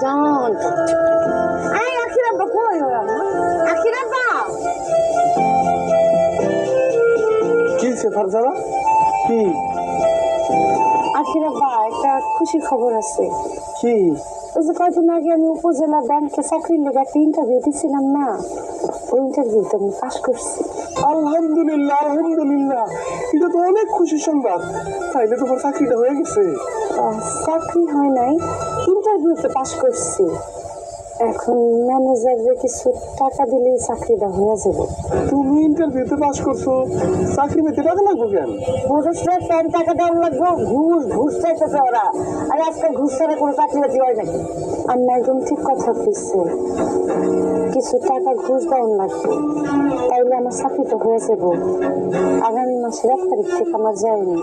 জান আয় আখিরা বা কই হই আম্মা আখিরা বা কি ফারজানা কি আখিরা বা একটা খুশি খবর আছে কি ওই যে কয়দিন আগে আমি উপজেলা ব্যাংকে চাকরির লেগে একটা ইন্টারভিউ দিয়েছিলাম না ওই ইন্টারভিউতে আমি পাস করছি আলহামদুলিল্লাহ আলহামদুলিল্লাহ এটা তো অনেক খুশির সংবাদ তাইলে তোমার চাকরিটা হয়ে গেছে চাকরি হয় নাই ইন্টারভিউতে পাস করছি এখন ম্যানেজারকে কিছু টাকা দিলেই চাকরিটা হয়ে যাবে তুমি ইন্টারভিউতে পাস করছো চাকরি পেতে টাকা লাগবে কেন বুঝেছে কেন টাকা দেওয়ার লাগবে ঘুষ চাইতেছে ওরা আর আজকাল ঘুষ ছাড়া কোনো চাকরি বাকরি হয় নাকি আমি একদম ঠিক কথা বলছি কিছু টাকা ঘুষ দেওয়ার লাগবে তাইলে আমার চাকরিটা হয়ে যাবো আগামী মাসের 1 তারিখ থেকে আমার যায়নি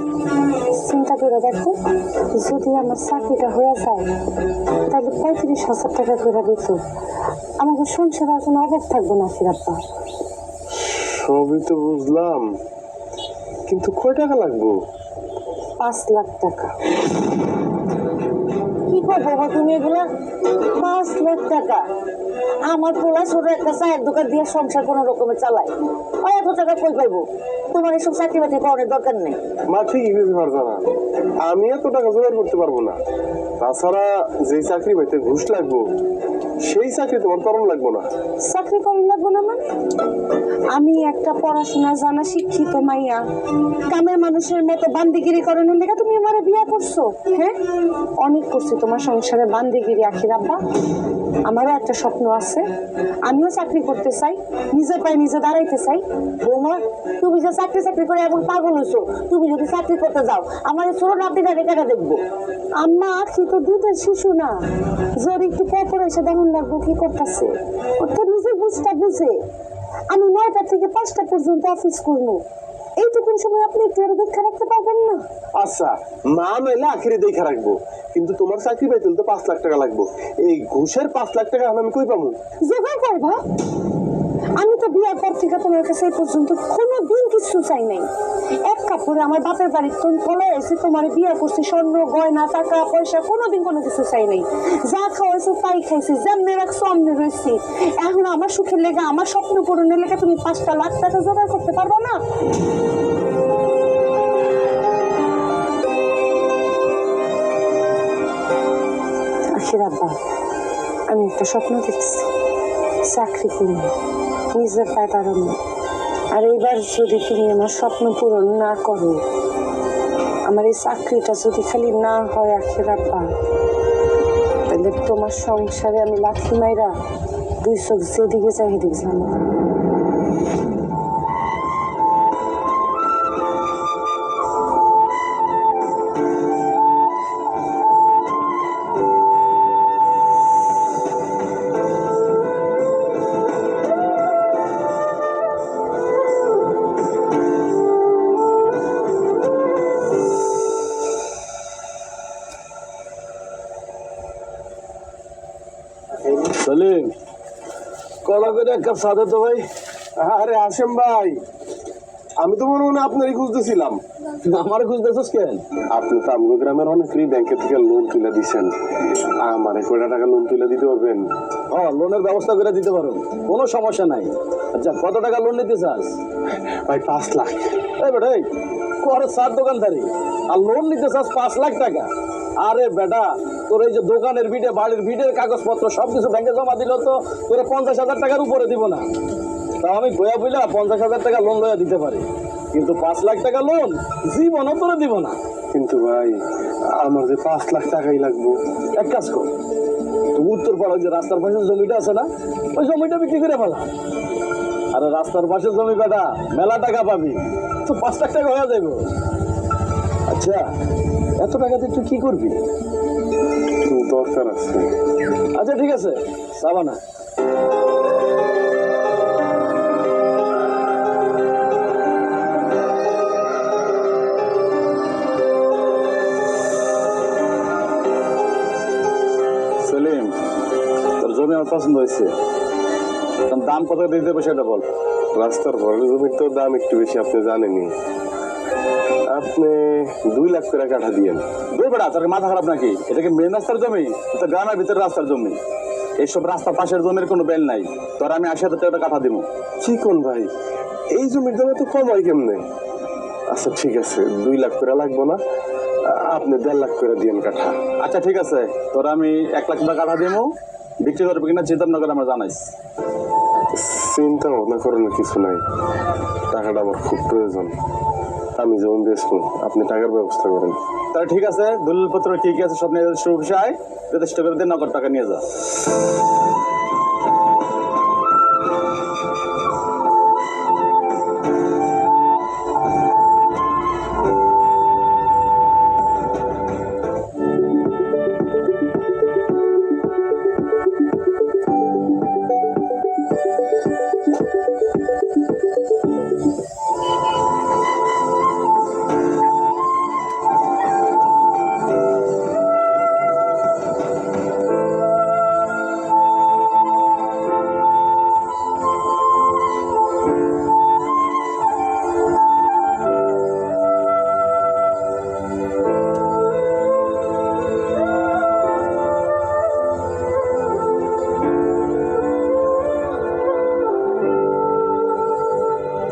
চিন্তা করে দেখো যদি আমার চাকরিটা হয়ে যায় তাহলে 35,000 টাকা করে দিত আমাকে সংসার আর কোনো অভাব থাকবো না ফিরাপ্পা সবই তো বুঝলাম কিন্তু কয় টাকা লাগবে 5 লাখ টাকা কি করবো তুমি এগুলা 5 লাখ টাকা আমার পোলা ছোট একটা চায়ের দোকান দিয়ে সংসার কোনো রকমে চালায় এত টাকা কই পাইবো তোমার এসব চাকরি বাকরি করার দরকার নেই মা ঠিকই বুঝতে পারছো না আমি এত টাকা জোগাড় করতে পারবো না তাছাড়া যে চাকরি পাইতে ঘুষ লাগবো সেই চাকরি তোমার তরণ লাগবো না চাকরি করার লাগবো না মানে আমি একটা পড়াশোনা জানা শিক্ষিত মাইয়া কামের মানুষের মতো বান্দিগিরি করানোর লেগে তুমি আমার বিয়ে করছো হ্যাঁ অনেক করছি তোমার সংসারে বান্দিগিরি আখির আব্বা আমারও একটা স্বপ্ন আছে আমিও চাকরি করতে চাই নিজের পায়ে নিজে দাঁড়াইতে চাই বৌমা তুমি যে চাকরি করে এমন পাগল হয়েছো তুমি যদি চাকরি করতে যাও আমার এই ছোট নাতিটা রেখে দেখবো আম্মা আখি তো দুধের শিশু না যদি একটু পর এসে দেমন লাগবো কি করতেছে ওর তো নিজের বুঝটা বুঝে আমি 9টা থেকে 5টা পর্যন্ত অফিস করবো এইটুকুন সময় আপনি একটু আরো দেখা রাখতে পারবেন না আচ্ছা না নইলে আখেরে দেখা রাখবো কিন্তু তোমার চাকরি পাইতে তো 5 লাখ টাকা লাগবো এই ঘুষের 5 লাখ টাকা আমি কই পাবো জোগাড় করবা আমি তো বিয়ার পর থেকে তোমার কাছে এই পর্যন্ত কোনোদিন কিছু চাই নাই এক কাপড়ে আমার বাপের বাড়ির তুমি বলে এসে তোমার বিয়ে করছি স্বর্ণ গয়না টাকা পয়সা কোনোদিন কোনো কিছু চাই নাই যা খাওয়াইছো তাই খাইছি যেমনি রাখছো অমনি রয়েছি এখন আমার সুখের লেগে আমার স্বপ্ন পূরণের লেগে তুমি 5টা লাখ টাকা জোগাড় করতে পারবা না আখির আব্বা আমি একটা স্বপ্ন দেখছি চাকরি করি নিজের পায়ে দাঁড়ানো আর এইবার যদি তুমি আমার স্বপ্ন পূরণ না করো আমার এই চাকরিটা যদি খালি না হয় আখির আব্বা তাহলে তোমার সংসারে আমি লাঠি মাইরা 2 চোখ যেদিকে চাই সেদিকে যাবো সালিম কলা করে এক কাপ সাদা তো ভাই আরে আসেম ভাই আমি তো মনে মনে আপনারই খুঁজতেছিলাম আমার খুঁজতেছিস কেন আপনি তো আমগো গ্রামের অনেকেরই ব্যাংকের থেকে লোন তুলে দিচ্ছেন আমার কয়টা টাকা লোন তুলে দিতে পারবেন লোনের ব্যবস্থা করে দিতে পারো কোনো সমস্যা নাই আচ্ছা কত টাকা লোন নিতে চাস ভাই 5 লাখ এই বেটা করে 7 দোকানদারি আর লোন নিতে চাস 5 লাখ টাকা আরে বেটা তোর এই যে দোকানের ভিটে বাড়ির ভিটের কাগজপত্র সবকিছু ব্যাংকে জমা দিল তো তোর 50,000 টাকার উপরে দিব না তাও আমি বইয়া বইলা 50,000 টাকা লোন লইয়া দিতে পারি কিন্তু 5 লাখ টাকা লোন জীবনও তোরে দিব না কিন্তু ভাই আমার যে 5 লাখ টাকাই লাগবে এক কাজ কর তুমি উত্তর পাড়া যে রাস্তার পাশে জমিটা আছে না ওই জমিটা বিক্রি করে ফেলা আরে রাস্তার পাশে জমি বেটা মেলা টাকা পাবি তো 5 লাখ টাকা হয়ে যাইব আচ্ছা এত টাকাতে তুই কি করবি দরকার আছে আচ্ছা ঠিক আছে যাবা না সেলিম তোর জমি আমার পছন্দ হয়েছে দাম কত দিতে হবে সেটা বল রাস্তার ভরের জমির তো দাম একটু বেশি আপনি জানেনই আপনি 2 লাখ করে কাঠা দিয়েন। দুই বেড়া তোর মাথা খারাপ নাকি? এটা কি মেন রাস্তার জমি? তো গ্রামের ভিতরে রাস্তার জমি। এইসব রাস্তা পাশের জমির কোনো বেল নাই। তোর আমি 80,000 টাকা কাঠা দিব। কি কোন ভাই, এই জমির দাম তো কম হয় কেমনে? আচ্ছা ঠিক আছে, 2 লাখ করে লাগবো না, আপনি 1.5 লাখ করে দিয়েন কাঠা। আচ্ছা ঠিক আছে, তোর আমি 1 লাখ টাকা কাঠা দিব। বিক্রি করবি কিনা চিন্তা না করে আমার জানাইস। চিন্তা ভাবনা করানোর কিছু নাই, টাকাটা আমার খুব প্রয়োজন। আমি যেমন বেচবো, আপনি টাকার ব্যবস্থা করেন। তাহলে ঠিক আছে, দলিলপত্র কি কি আছে সব নিয়ে অফিসে আয়, যথেষ্ট করে দিয়ে নগদ টাকা নিয়ে যা।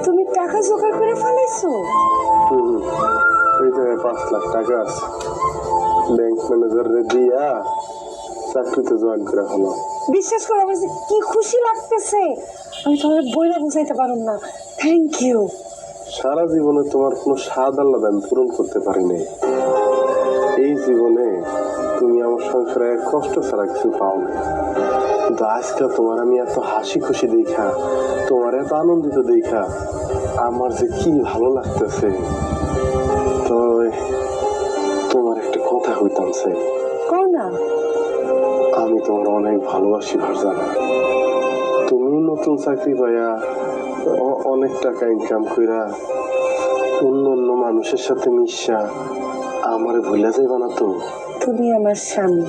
তুমি টাকা জোগাড় করে ফেলাইছো? এই জায়গায় 5 লাখ টাকা আছে, ব্যাংক ম্যানেজারে দিয়া চাকরিতে জয়েন করে হলো। বিশ্বাস করো আমার যে কি খুশি লাগতেছে, আমি তোমার বইটা বুঝাইতে পারুম না। Thank you. সারা জীবনে তোমার কোনো স্বাদ আল্লাহ আমি পূরণ করতে পারিনি। এই জীবনে তুমি আমার সংসারে এক কষ্ট ছাড়া কিছু পাও না, কিন্তু আজকে তোমার আমি এত হাসি খুশি দেখা, তোমার এত আনন্দিত দেখা আমার যে কি ভালো লাগতেছে। তো তোমার একটা কথা হইতাম চাই। কও না। আমি তোমার অনেক ভালোবাসি ভারজানা। তুমি নতুন চাকরি পাইয়া অনেক টাকা ইনকাম কইরা অন্য অন্য মানুষের সাথে মিশা আমারে ভুলে যাইবা না তো? তুমি আমার স্বামী,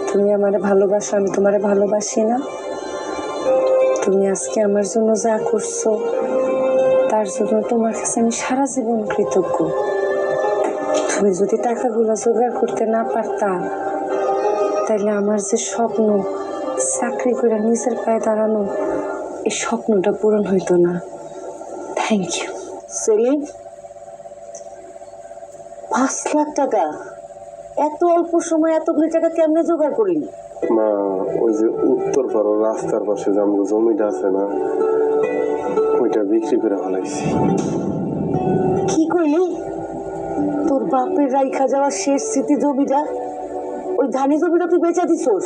তুমি আমারে ভালোবাসো, আমি তোমারে ভালোবাসি না? তুমি আজকে আমার জন্য যা করছো তার জন্য তোমার কাছে আমি সারা জীবন কৃতজ্ঞ। তুমি যদি টাকাগুলো জোগাড় করতে না পারতা, তাহলে আমার যে স্বপ্ন চাকরি করে নিজের পায়ে দাঁড়ানো, এই স্বপ্নটা পূরণ হইতো না। Thank you. সেলিম, 5 লাখ টাকা এত অল্প সময় এতগুলি টাকা কেমনে জোগাড় করলি? মা, ওই যে উত্তর পাড়ার রাস্তার পাশে যে আমাদের জমিটা আছে না, ওইটা বিক্রি করে ফেলাইছি। কি কইলি? তোর বাপের রাইখা যাওয়ার শেষ স্মৃতি জমিটা, ওই ধানি জমিটা তুই বেচা দিছোস?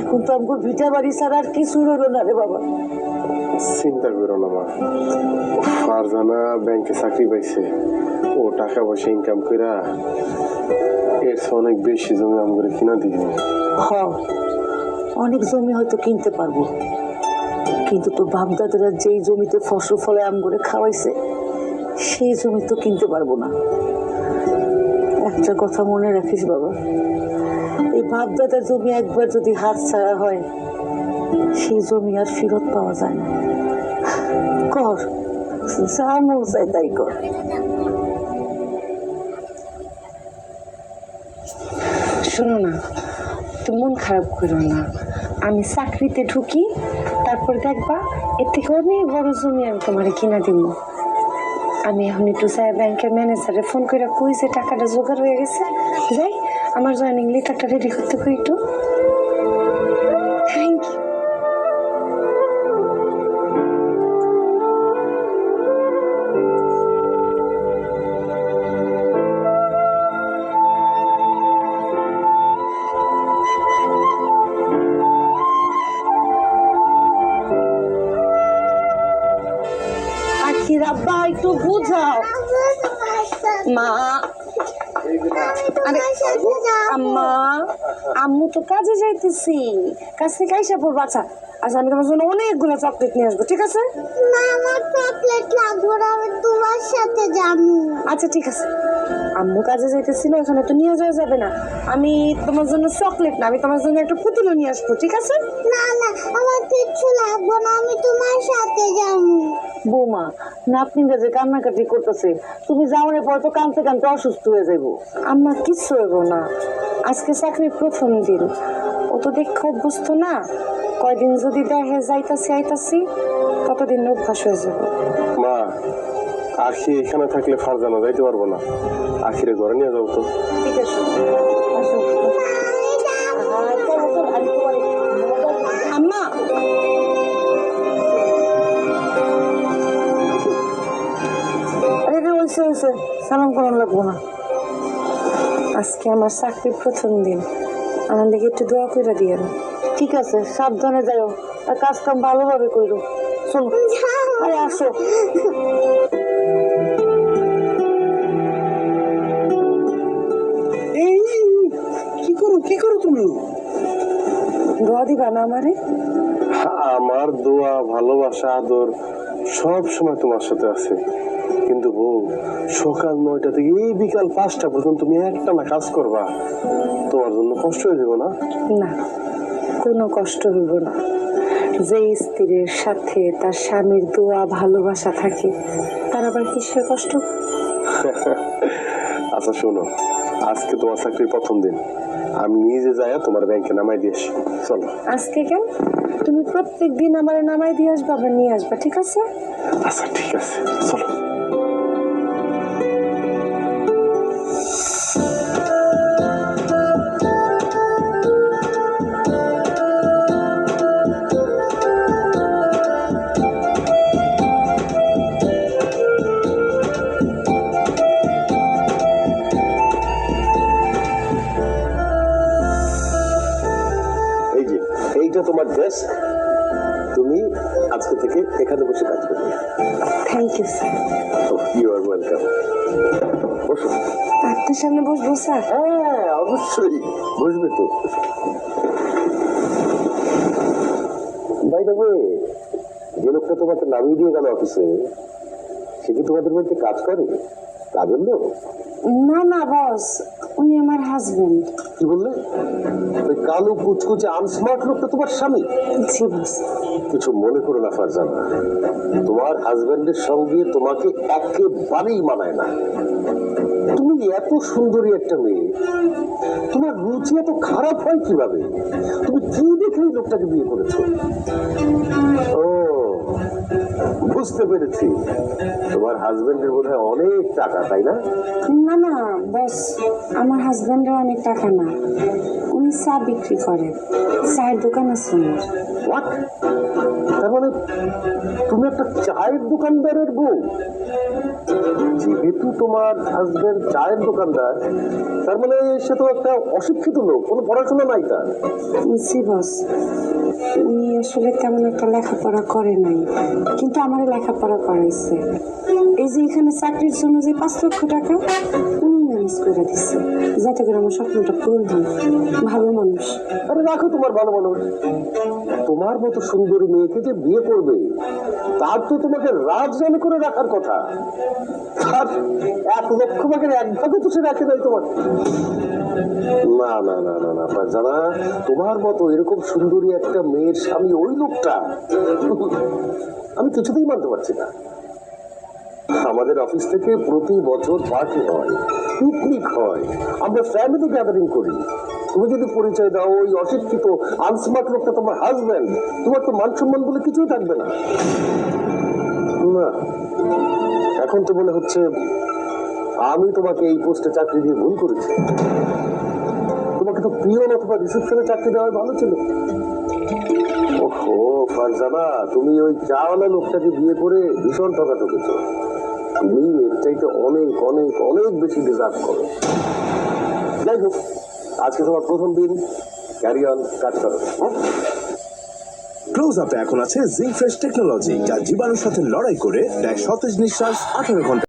এখন তো আমার ভিটা বাড়ি ছাড়া আর কিছু রইল না রে বাবা। চিন্তা করো না মা, ফারজানা ব্যাংকে চাকরি পাইছে, ও টাকা পয়সা ইনকাম কইরা এর চেয়ে অনেক বেশি জমি আমাকে কিনা দিব। হ, অনেক জমি হয়তো কিনতে পারবো, কিন্তু তোর বাপদাদারা যেই জমিতে ফসল ফলে আম করে খাওয়াইছে সেই জমি তো কিনতে পারবো না। একটা কথা মনে রাখিস বাবা, এই বাপদাদার জমি একবার যদি হাত ছাড়া হয়, সেই জমি আর ফেরত পাওয়া যায় না। কর, যা মন চায় তাই কর। শোনো না, তুমি মন খারাপ করো না। আমি চাকরিতে ঢুকি, তারপর দেখবা এর থেকে অনেক বড় জমি আমি তোমার কিনা দিব। আমি এখন একটু যাই ব্যাংকের ম্যানেজারে ফোন করে কই যে টাকাটা জোগাড় হয়ে গেছে, যাই আমার জয়েনিং লেটারটা রেডি করতে কই একটু। Thank you. আখির আব্বা একটু বুঝাও। মা, আরে আম্মা, আম্মু তো কাজে যাইতেছি, কাজ থেকে আইসা পড়বো। আচ্ছা আচ্ছা, আমি তোমার জন্য অনেকগুলো চকলেট নিয়ে আসবো, ঠিক আছে? না, আমার চকলেট লাগবে না, আমি তোমার সাথে যাবো। আচ্ছা ঠিক আছে, আম্মু কাজে যাইতেছিল, ওখানে তো নিয়ে যাওয়া যাবে না। আমি তোমার জন্য চকলেট না, আমি তোমার জন্য একটা পুতুলও নিয়ে আসবো, ঠিক আছে? না না, আমার কিচ্ছু লাগবে না, আমি তোমার সাথে যাবো। বৌমা, নাতনিটা যে কান্নাকাটি করতেছে, তুমি যাওয়ার পর তো কানতে কানতে অসুস্থ হয়ে যাইবো। আম্মা কিচ্ছু হইব না, আজকে চাকরির প্রথম দিন, ও তো দেখে অভ্যস্ত না। কয়দিন যদি দেখে যাইতাছি আইতাছি, ততদিন অভ্যাস হয়ে যাবে। মা, আখি এখানে থাকলে ফারজানা যাইতে পারবো না, আখিরে ঘরে নিয়ে যাবো তো। ঠিক আছে, আসো। আম্মা, আরে রে, হয়েছে, সালাম করার লাগবো না। আজকে আমার চাকরির প্রথম দিন, আমার দিকে একটু দোয়া করে দিয়েন। ঠিক আছে, সাবধানে যাও, আর কাজ কাম ভালোভাবে করো। চলো, আরে আসো। এই কি করো তুমি? দোয়া দিবা না আমারে? আমার দোয়া, ভালোবাসা, আদর সব সময় তোমার সাথে আছে, কিন্তু বউ, সকাল 9টা থেকে এই বিকাল 5টা পর্যন্ত তুমি একটা না কাজ করবা, তোমার জন্য কষ্ট হয়ে যাবে না? না, কোনো কষ্ট হইব না। যে স্ত্রীর সাথে তার স্বামীর দোয়া ভালোবাসা থাকে, তার আবার কিসের কষ্ট? আচ্ছা শোনো, আজকে তোমার চাকরির প্রথম দিন, আমি নিজে যাই তোমার ব্যাংকে নামাই দিয়ে আসি। চলো। আজকে কেন? তুমি প্রত্যেক দিন আমার নামাই দিয়ে আসবা, আবার নিয়ে আসবা, ঠিক আছে? আচ্ছা ঠিক আছে, চলো। এই যে, এইটা তোমার ডেস্ক, তুমি আজকে থেকে এখানে বসে কাজ করবে। Thank you sir. You are welcome. বসো। আপনার সামনে বসবো স্যার? হ্যাঁ অবশ্যই, বুঝবে তো। বাই দ্য ওয়ে, যে লোকটা তোমাকে নামিয়ে দিয়ে গেল অফিসে, সে কি তোমাদের বাড়িতে কাজ করে? কাজের লোক? না না বস, উনি আমার হাজবেন্ড। কি বললে? ওই কালো কুচকুচে আনস্মার্ট লোকটা তোমার স্বামী? জি বস। কিছু মনে করো না ফারজানা, তোমার হাজবেন্ডের সঙ্গে তোমাকে একেবারেই মানায় না। তুমি এত সুন্দরী একটা মেয়ে, তোমার রুচি এত খারাপ হয় কিভাবে? তুমি কি দেখে এই লোকটাকে বিয়ে করেছো? ও, বুঝতে পেরেছি, তোমার হাজবেন্ডের বোধহয় অনেক টাকা, তাই না? না না বস, আমার হাজবেন্ডের অনেক টাকা না, উনি চা বিক্রি করে, চায়ের দোকান আছে ওনার। What? তার মানে তুমি একটা চায়ের দোকানদারের বউ? যেহেতু তোমার হাজবেন্ড চায়ের দোকানদার, তার মানে সে তো একটা অশিক্ষিত লোক, কোনো পড়াশোনা নাই তার। জি বস, উনি আসলে তেমন একটা লেখাপড়া করে নাই, কিন্তু আমার লেখাপড়া করাইছে। এই যে এখানে চাকরির জন্য যে 5 লক্ষ টাকা উনি ম্যানেজ করে দিচ্ছে, যাতে করে আমার স্বপ্নটা পূরণ হয়। ভালো মানুষ। আরে রাখো তোমার ভালো মানুষ, তোমার মতো সুন্দরী মেয়েকে যে বিয়ে করবে, তার তো তোমাকে রাজরানী করে রাখার কথা। আর 1 লক্ষ ভাগের 1 ভাগও তো সে রাখে নাই তোমার। না না না না না ফারজানা, তোমার মতো এরকম সুন্দরী একটা মেয়ের স্বামী ওই লোকটা, আমি কিছুতেই মানতে পারছি না। আমাদের অফিস থেকে প্রতি বছর পার্টি হয়, পিকনিক হয়, আমরা ফ্যামিলি গ্যাদারিং করি। তুমি যদি পরিচয় দাও ওই অশিক্ষিত আনস্মার্ট লোকটা তোমার হাজবেন্ড, তোমার তো মান সম্মান বলে কিছুই থাকবে না। না, এখন তো মনে হচ্ছে আমি তোমাকে এই পোস্টে চাকরি দিয়ে ভুল করেছি। তোমাকে তো পিয়ন অথবা রিসেপশনে চাকরি দেওয়া ভালো ছিল। ওহো ফারজানা, তুমি ওই চাওয়ালা লোকটাকে বিয়ে করে ভীষণ টাকা ঠকেছো। তুমি এর চাইতে অনেক অনেক অনেক বেশি ডিজার্ভ করো। যাই হোক, আজকে তোমার প্রথম দিন, ক্যারি অন, কাজ করো। ক্লোজ আপে এখন আছে জিঙ্ক ফ্রেশ টেকনোলজি, যা জীবাণুর সাথে লড়াই করে দেয় সতেজ নিঃশ্বাস 18 ঘন্টা।